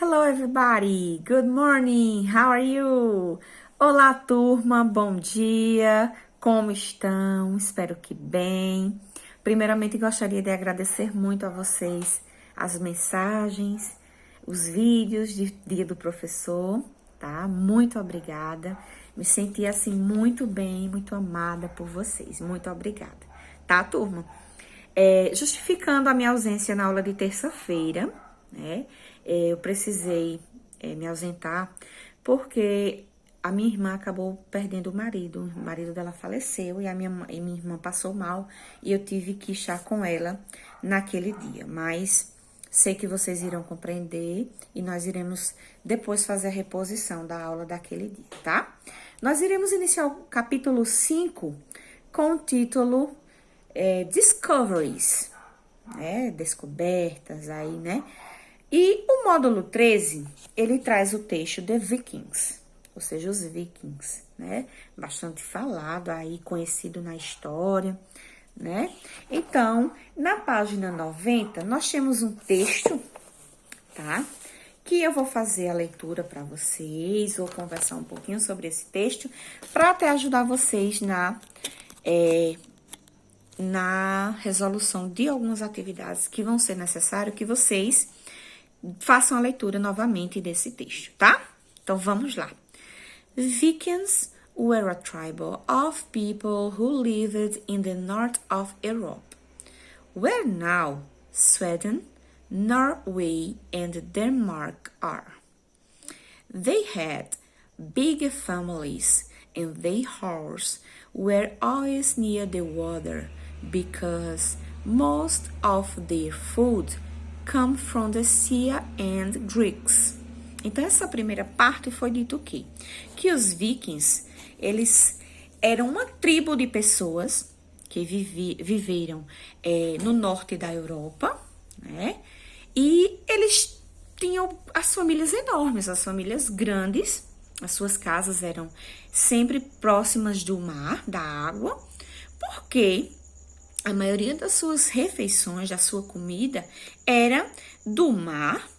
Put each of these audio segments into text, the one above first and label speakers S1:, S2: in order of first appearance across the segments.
S1: Hello everybody, good morning, how are you? Olá turma, bom dia, como estão? Espero que bem. Primeiramente gostaria de agradecer muito a vocês as mensagens, os vídeos de Dia do Professor, tá? Muito obrigada, me senti assim muito bem, muito amada por vocês, muito obrigada, tá turma? Justificando a minha ausência na aula de terça-feira, né? Eu precisei me ausentar porque a minha irmã acabou perdendo o marido dela faleceu e minha irmã passou mal e eu tive que estar com ela naquele dia, mas sei que vocês irão compreender e nós iremos depois fazer a reposição da aula daquele dia, tá? Nós iremos iniciar o capítulo 5 com o título Discoveries, né? Descobertas aí, né? E o módulo 13, ele traz o texto The Vikings, ou seja, os vikings, né? Bastante falado aí, conhecido na história, né? Então, na página 90, nós temos um texto, tá? Que eu vou fazer a leitura para vocês, vou conversar um pouquinho sobre esse texto, para até ajudar vocês na resolução de algumas atividades que vão ser necessário que vocês façam a leitura novamente desse texto, tá? Então, vamos lá. Vikings were a tribe of people who lived in the north of Europe, where now Sweden, Norway, and Denmark are. They had big families, and their homes were always near the water because most of their food come from the sea and Greeks. Então, essa primeira parte foi dito o quê? Que os vikings, eles eram uma tribo de pessoas que viveram no norte da Europa, né? E eles tinham as famílias enormes, as famílias grandes, as suas casas eram sempre próximas do mar, da água, porque a maioria das suas refeições, da sua comida, era do mar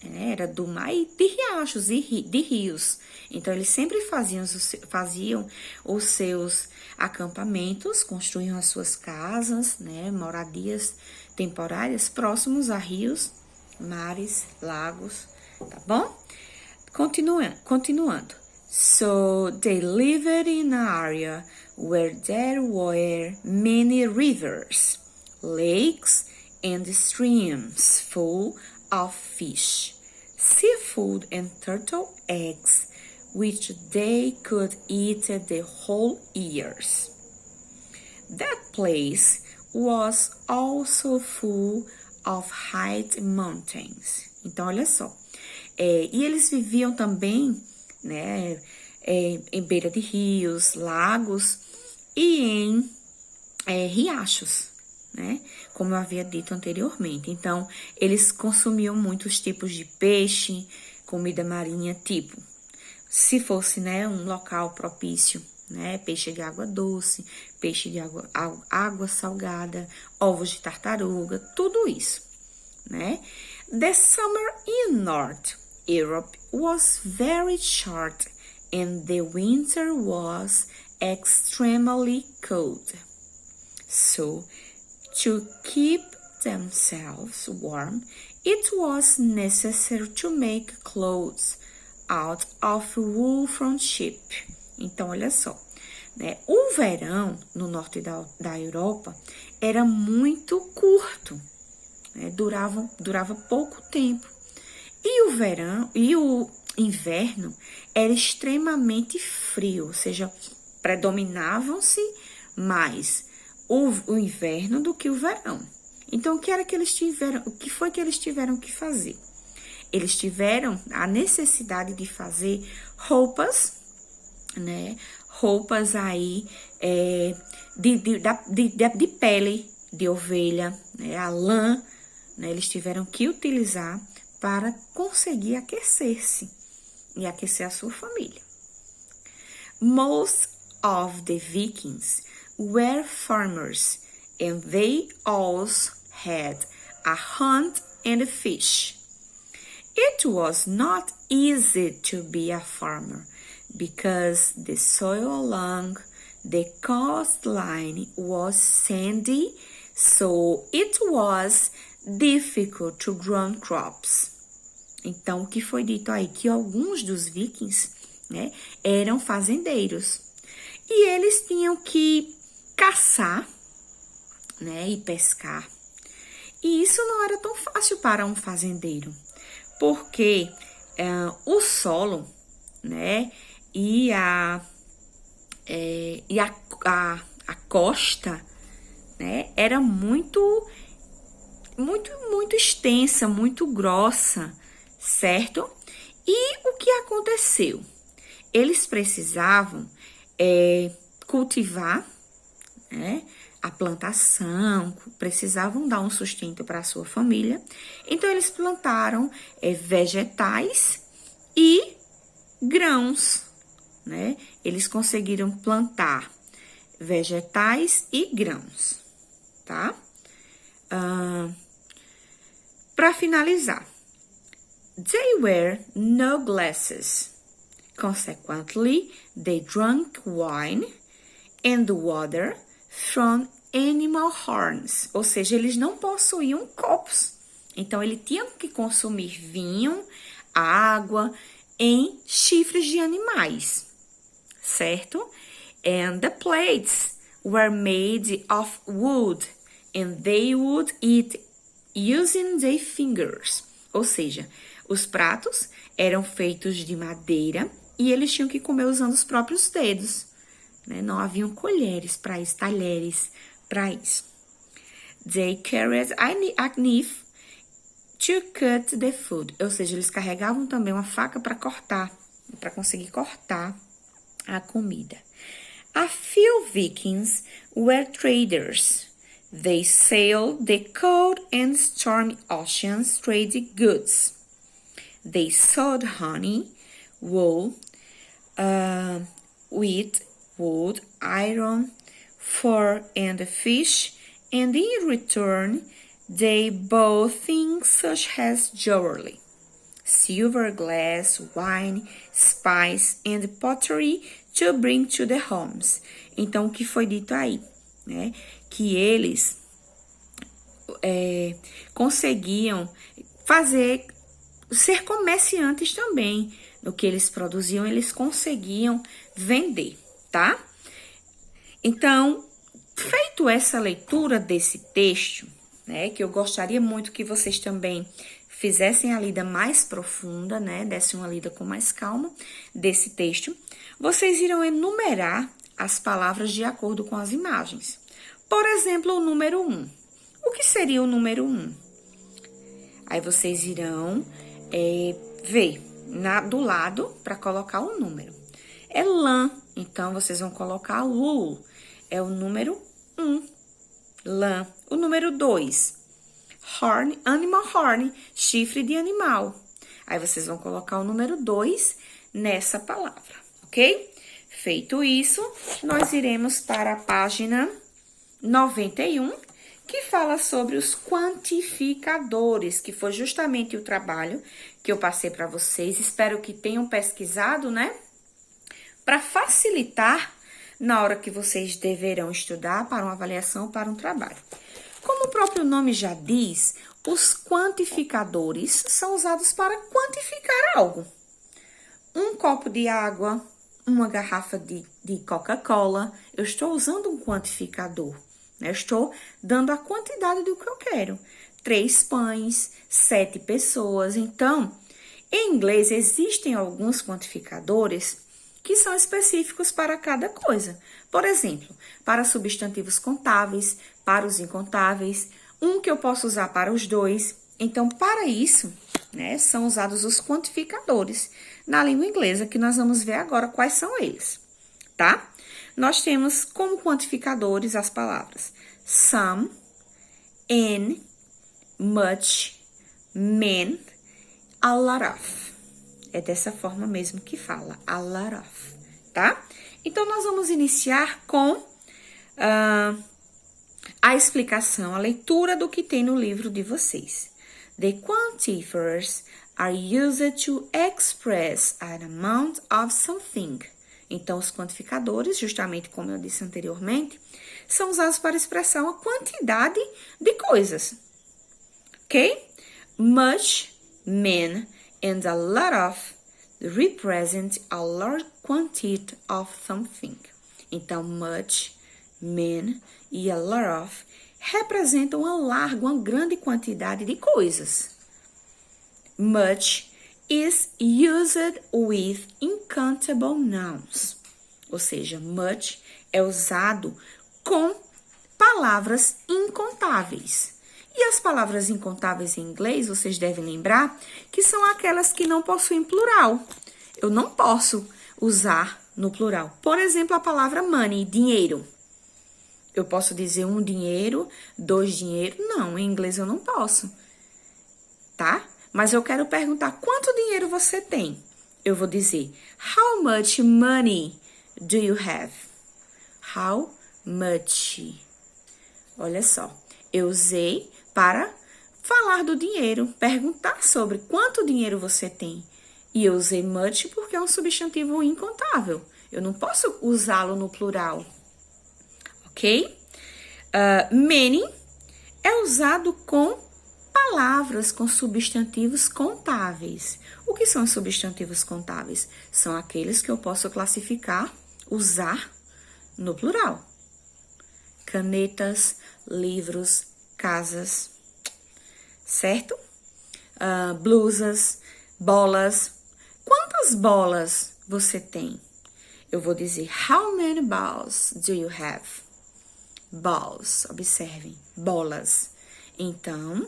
S1: e de riachos e de rios. Então, eles sempre faziam os seus acampamentos, construíam as suas casas, né, moradias temporárias próximos a rios, mares, lagos, tá bom? Continuando. So, they lived in an area where there were many rivers, lakes, and streams full of fish, seafood, and turtle eggs, which they could eat the whole years. That place was also full of high mountains. Então, olha só. E eles viviam também, né, em beira de rios, lagos e em riachos, né? Como eu havia dito anteriormente. Então, eles consumiam muitos tipos de peixe, comida marinha, tipo, se fosse, né, um local propício, né, peixe de água doce, peixe de água salgada, ovos de tartaruga, tudo isso, né? The summer in North Europe was very short and the winter was extremely cold. So, to keep themselves warm, it was necessary to make clothes out of wool from sheep. Então, olha só, né? O verão no norte da Europa era muito curto, né? Durava pouco tempo. E o inverno era extremamente frio, ou seja, predominavam-se mais o inverno do que o verão. Então, o que foi que eles tiveram que fazer? Eles tiveram a necessidade de fazer roupas, né? Roupas aí de pele de ovelha, né? A lã, né? Eles tiveram que utilizar para conseguir aquecer-se e aquecer a sua família. Most of the Vikings were farmers, and they also had a hunt and fish. It was not easy to be a farmer because the soil along the coastline was sandy, so it was difficult to grow crops. Então, o que foi dito aí? Que alguns dos vikings, né, eram fazendeiros. E eles tinham que caçar, né, e pescar. E isso não era tão fácil para um fazendeiro, porque o solo, né, e a costa, né, era muito extensa, muito grossa, certo? E o que aconteceu? Eles precisavam cultivar, né, a plantação, precisavam dar um sustento para a sua família. Então, eles plantaram vegetais e grãos, né? Eles conseguiram plantar vegetais e grãos, tá? Para finalizar, they wear no glasses. Consequently, they drank wine and water from animal horns. Ou seja, eles não possuíam copos. Então, eles tinham que consumir vinho, água em chifres de animais, certo? And the plates were made of wood and they would eat using their fingers. Ou seja, os pratos eram feitos de madeira e eles tinham que comer usando os próprios dedos, né? Não haviam colheres para isso, talheres para isso. They carried a knife to cut the food. Ou seja, eles carregavam também uma faca para cortar, para conseguir cortar a comida. A few vikings were traders. They sailed the cold and stormy oceans trading goods. They sold honey, wool, wheat, wood, iron, fur, and fish, and in return, they bought things such as jewelry, silver, glass, wine, spice, and pottery to bring to the homes. Então, o que foi dito aí, né? Que eles conseguiam ser comerciantes também. No que eles produziam, eles conseguiam vender, tá? Então, feito essa leitura desse texto, né, que eu gostaria muito que vocês também fizessem a lida mais profunda, né, dessem uma lida com mais calma desse texto, vocês irão enumerar as palavras de acordo com as imagens. Por exemplo, o número 1. O que seria o número 1? Aí vocês irão ver do lado para colocar o número. É lã, então vocês vão colocar wool, é o número 1, lã. O número 2, horn, animal horn, chifre de animal. Aí vocês vão colocar o número 2 nessa palavra, ok? Feito isso, nós iremos para a página 91, que fala sobre os quantificadores, que foi justamente o trabalho que eu passei para vocês. Espero que tenham pesquisado, né? Para facilitar na hora que vocês deverão estudar para uma avaliação, para um trabalho. Como o próprio nome já diz, os quantificadores são usados para quantificar algo. Um copo de água, uma garrafa de Coca-Cola, eu estou usando um quantificador. Eu estou dando a quantidade do que eu quero. 3 pães, 7 pessoas. Então, em inglês, existem alguns quantificadores que são específicos para cada coisa. Por exemplo, para substantivos contáveis, para os incontáveis, um que eu posso usar para os dois. Então, para isso, né, são usados os quantificadores na língua inglesa, que nós vamos ver agora quais são eles, tá? Nós temos como quantificadores as palavras some, in, much, man, a lot of. É dessa forma mesmo que fala, a lot of, tá? Então, nós vamos iniciar com a explicação, a leitura do que tem no livro de vocês. The quantifiers are used to express an amount of something. Então, os quantificadores, justamente como eu disse anteriormente, são usados para expressar uma quantidade de coisas. Ok? Much, many, and a lot of represent a large quantity of something. Então, much, many e a lot of representam uma grande quantidade de coisas. Much is used with uncountable nouns. Ou seja, much é usado com palavras incontáveis. E as palavras incontáveis em inglês, vocês devem lembrar, que são aquelas que não possuem plural. Eu não posso usar no plural. Por exemplo, a palavra money, dinheiro. Eu posso dizer um dinheiro, dois dinheiro. Não, em inglês eu não posso. Tá? Mas eu quero perguntar quanto dinheiro você tem. Eu vou dizer, how much money do you have? How much? Olha só, eu usei para falar do dinheiro, perguntar sobre quanto dinheiro você tem. E eu usei much porque é um substantivo incontável. Eu não posso usá-lo no plural. Ok? Many é usado com palavras, com substantivos contáveis. O que são os substantivos contáveis? São aqueles que eu posso classificar, usar no plural. Canetas, livros, casas, certo? Blusas, bolas. Quantas bolas você tem? Eu vou dizer, how many balls do you have? Balls, observem, bolas. Então,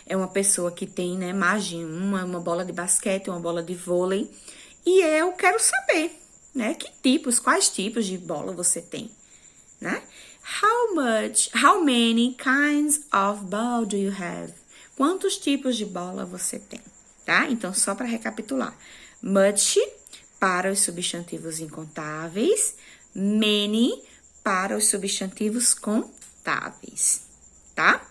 S1: é uma pessoa que tem, né, mais de uma bola de basquete, uma bola de vôlei. E eu quero saber, né, quais tipos de bola você tem, né? How many kinds of ball do you have? Quantos tipos de bola você tem, tá? Então, só para recapitular. Much para os substantivos incontáveis, many para os substantivos contáveis, tá?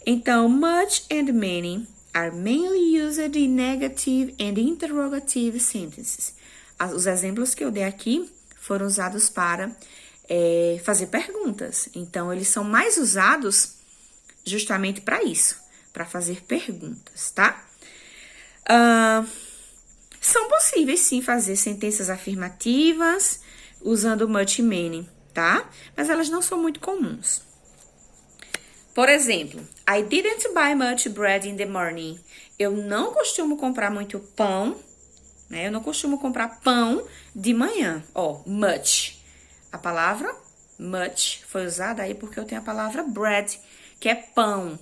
S1: Então, much and many are mainly used in negative and interrogative sentences. Os exemplos que eu dei aqui foram usados para fazer perguntas. Então, eles são mais usados justamente para isso, para fazer perguntas, tá? São possíveis, sim, fazer sentenças afirmativas usando much e many, tá? Mas elas não são muito comuns. Por exemplo, I didn't buy much bread in the morning. Eu não costumo comprar muito pão, né? Eu não costumo comprar pão de manhã. Ó, much. A palavra much foi usada aí porque eu tenho a palavra bread, que é pão.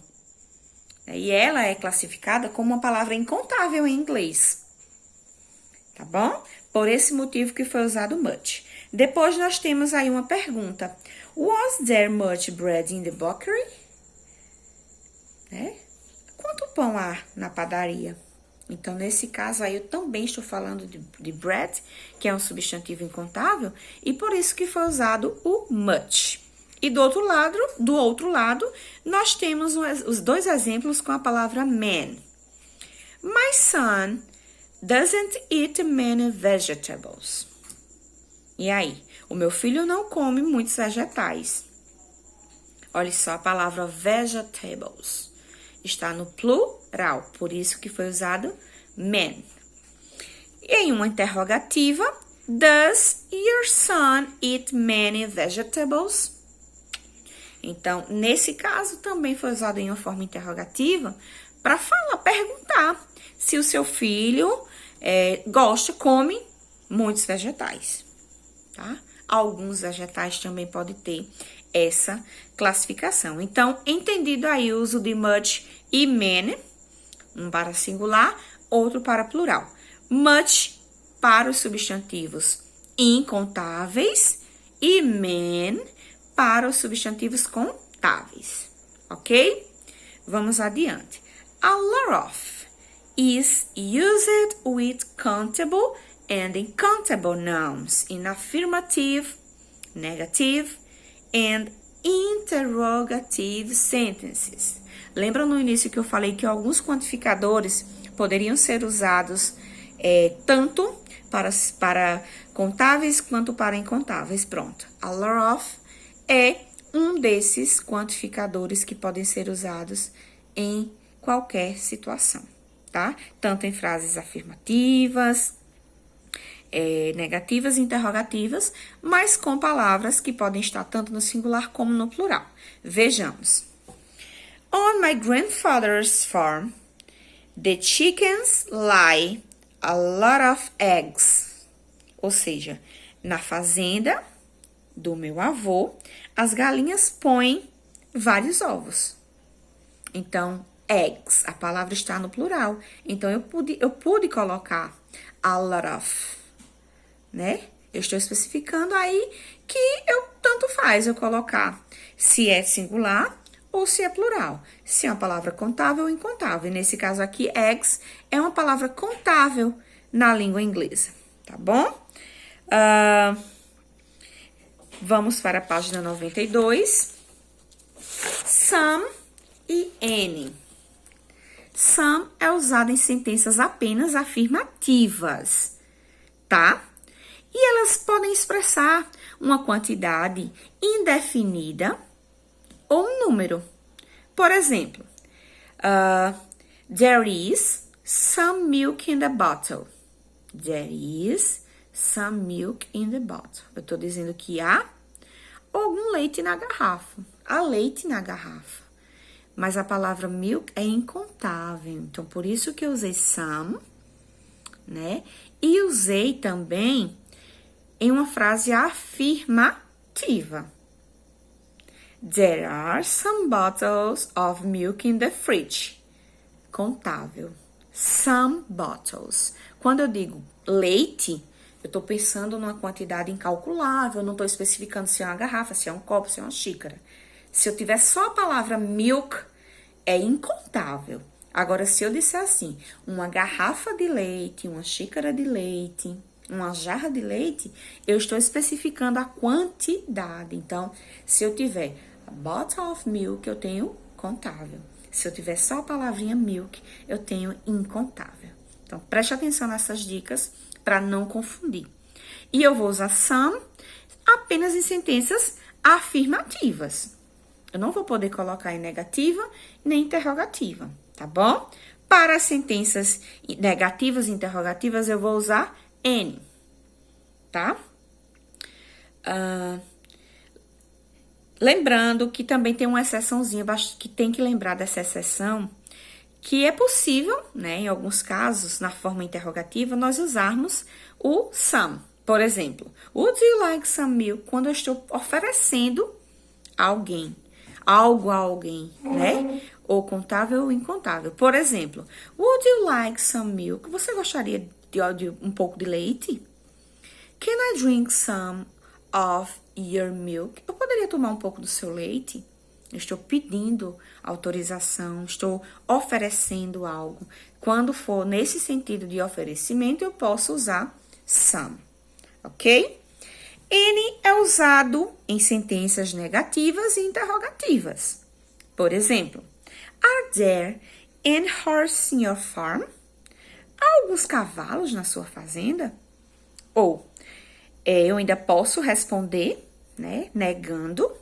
S1: E ela é classificada como uma palavra incontável em inglês. Tá bom? Por esse motivo que foi usado much. Depois nós temos aí uma pergunta. Was there much bread in the bakery? Quanto pão há na padaria? Então, nesse caso aí, eu também estou falando de bread, que é um substantivo incontável, e por isso que foi usado o much. E do outro lado, nós temos os dois exemplos com a palavra man. My son doesn't eat many vegetables. E aí? O meu filho não come muitos vegetais. Olha só, a palavra vegetables está no plural, por isso que foi usado man. E em uma interrogativa, does your son eat many vegetables? Então, nesse caso, também foi usado em uma forma interrogativa para perguntar se o seu filho come muitos vegetais, tá? Alguns vegetais também podem ter essa classificação. Então, entendido aí o uso de much e many, um para singular, outro para plural. Much para os substantivos incontáveis e man para os substantivos contáveis, ok? Vamos adiante. A lot of is used with countable and uncountable nouns in affirmative, negative, and interrogative sentences. Lembra no início que eu falei que alguns quantificadores poderiam ser usados tanto para contáveis quanto para incontáveis? Pronto. A lot of é um desses quantificadores que podem ser usados em qualquer situação, tá? Tanto em frases afirmativas, negativas e interrogativas, mas com palavras que podem estar tanto no singular como no plural. Vejamos. On my grandfather's farm, the chickens lay a lot of eggs. Ou seja, na fazenda do meu avô, as galinhas põem vários ovos. Então, eggs, a palavra está no plural. Então, eu pude colocar a lot of, né? Eu estou especificando aí que tanto faz eu colocar se é singular ou se é plural. Se é uma palavra contável ou incontável. E nesse caso aqui, eggs é uma palavra contável na língua inglesa, tá bom? Vamos para a página 92. Some e any. Some é usado em sentenças apenas afirmativas, tá? E elas podem expressar uma quantidade indefinida ou um número. Por exemplo, there is some milk in the bottle. There is some milk in the bottle. Eu tô dizendo que há algum leite na garrafa. Há leite na garrafa. Mas a palavra milk é incontável. Então, por isso que eu usei some, né? E usei também em uma frase afirmativa. There are some bottles of milk in the fridge. Contável. Some bottles. Quando eu digo leite, eu tô pensando numa quantidade incalculável, não tô especificando se é uma garrafa, se é um copo, se é uma xícara. Se eu tiver só a palavra milk, é incontável. Agora, se eu disser assim, uma garrafa de leite, uma xícara de leite, uma jarra de leite, eu estou especificando a quantidade. Então, se eu tiver a bottle of milk, eu tenho contável. Se eu tiver só a palavrinha milk, eu tenho incontável. Então, preste atenção nessas dicas para não confundir. E eu vou usar some apenas em sentenças afirmativas. Eu não vou poder colocar em negativa nem interrogativa, tá bom? Para as sentenças negativas e interrogativas, eu vou usar any, tá? Lembrando que também tem uma exceçãozinha, que tem que lembrar dessa exceção, que é possível, né, em alguns casos, na forma interrogativa, nós usarmos o some. Por exemplo, would you like some milk? Quando eu estou oferecendo a alguém, algo a alguém, né? Ou contável ou incontável. Por exemplo, would you like some milk? Você gostaria de um pouco de leite? Can I drink some of your milk? Eu poderia tomar um pouco do seu leite? Eu estou pedindo autorização, estou oferecendo algo. Quando for nesse sentido de oferecimento, eu posso usar some, ok? Any é usado em sentenças negativas e interrogativas. Por exemplo, are there any horses in your farm? Há alguns cavalos na sua fazenda? Ou, eu ainda posso responder, né, negando.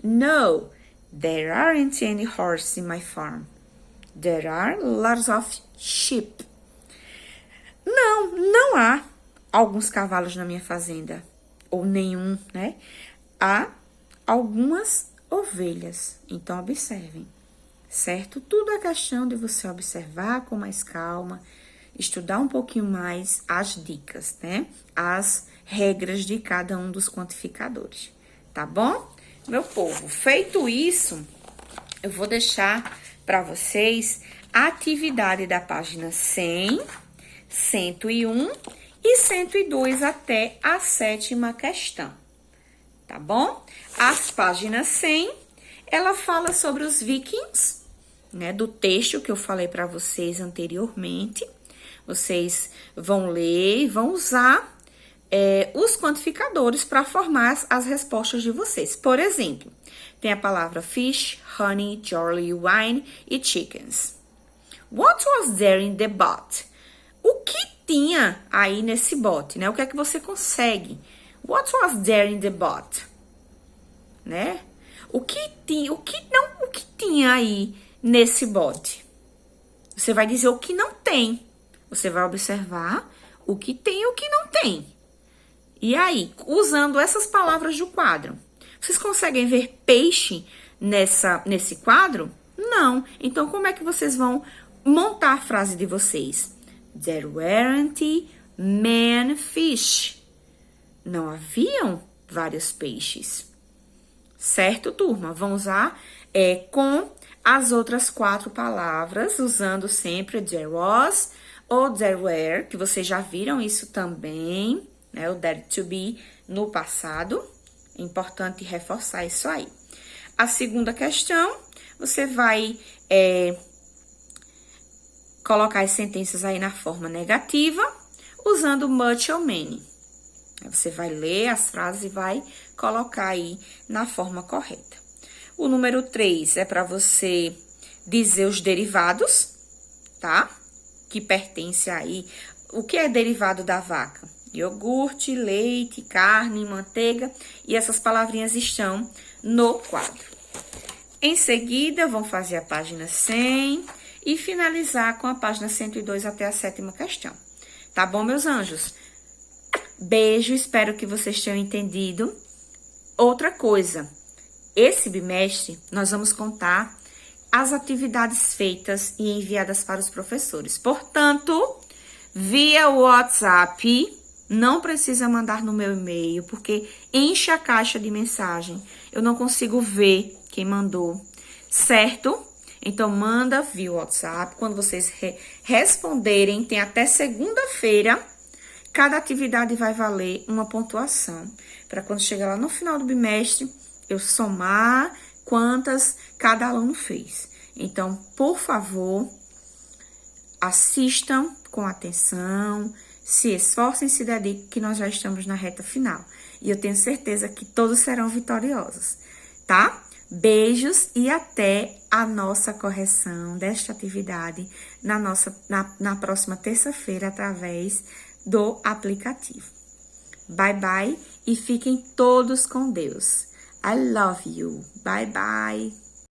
S1: No, there aren't any horses in my farm. There are lots of sheep. Não, não há alguns cavalos na minha fazenda. Ou nenhum, né? Há algumas ovelhas. Então, observem, certo? Tudo é questão de você observar com mais calma, estudar um pouquinho mais as dicas, né? As regras de cada um dos quantificadores, tá bom? Meu povo, feito isso, eu vou deixar para vocês a atividade da página 100, 101 e 102 até a 7ª questão, tá bom? As páginas 100, ela fala sobre os vikings, né, do texto que eu falei para vocês anteriormente. Vocês vão ler e vão usar os quantificadores para formar as respostas de vocês. Por exemplo, tem a palavra fish, honey, jolly, wine e chickens. What was there in the boat? O que tinha aí nesse bote, né? O que é que você consegue? What was there in the boat? Né? O que tinha aí nesse bote? Você vai dizer o que não tem. Você vai observar o que tem e o que não tem. E aí, usando essas palavras do quadro, vocês conseguem ver peixe nesse quadro? Não. Então, como é que vocês vão montar a frase de vocês? There weren't many fish. Não haviam vários peixes. Certo, turma? Vamos usar com as outras 4 palavras, usando sempre there was ou there were, que vocês já viram isso também, né? O there to be no passado. É importante reforçar isso aí. A segunda questão, você vai colocar as sentenças aí na forma negativa, usando much ou many. Você vai ler as frases e vai colocar aí na forma correta. O número 3 é para você dizer os derivados, tá? Que pertence aí. O que é derivado da vaca? Iogurte, leite, carne, manteiga. E essas palavrinhas estão no quadro. Em seguida, vão fazer a página 100 e finalizar com a página 102 até a 7ª questão. Tá bom, meus anjos? Beijo, espero que vocês tenham entendido. Outra coisa, esse bimestre nós vamos contar as atividades feitas e enviadas para os professores. Portanto, via WhatsApp, não precisa mandar no meu e-mail, porque enche a caixa de mensagem. Eu não consigo ver quem mandou, certo? Então, manda via WhatsApp. Quando vocês responderem, tem até segunda-feira. Cada atividade vai valer uma pontuação. Para quando chegar lá no final do bimestre, eu somar quantas cada aluno fez. Então, por favor, assistam com atenção, se esforcem, se dediquem, que nós já estamos na reta final. E eu tenho certeza que todos serão vitoriosos, tá? Beijos e até a nossa correção desta atividade na próxima terça-feira, através do aplicativo. Bye, bye e fiquem todos com Deus. I love you. Bye, bye.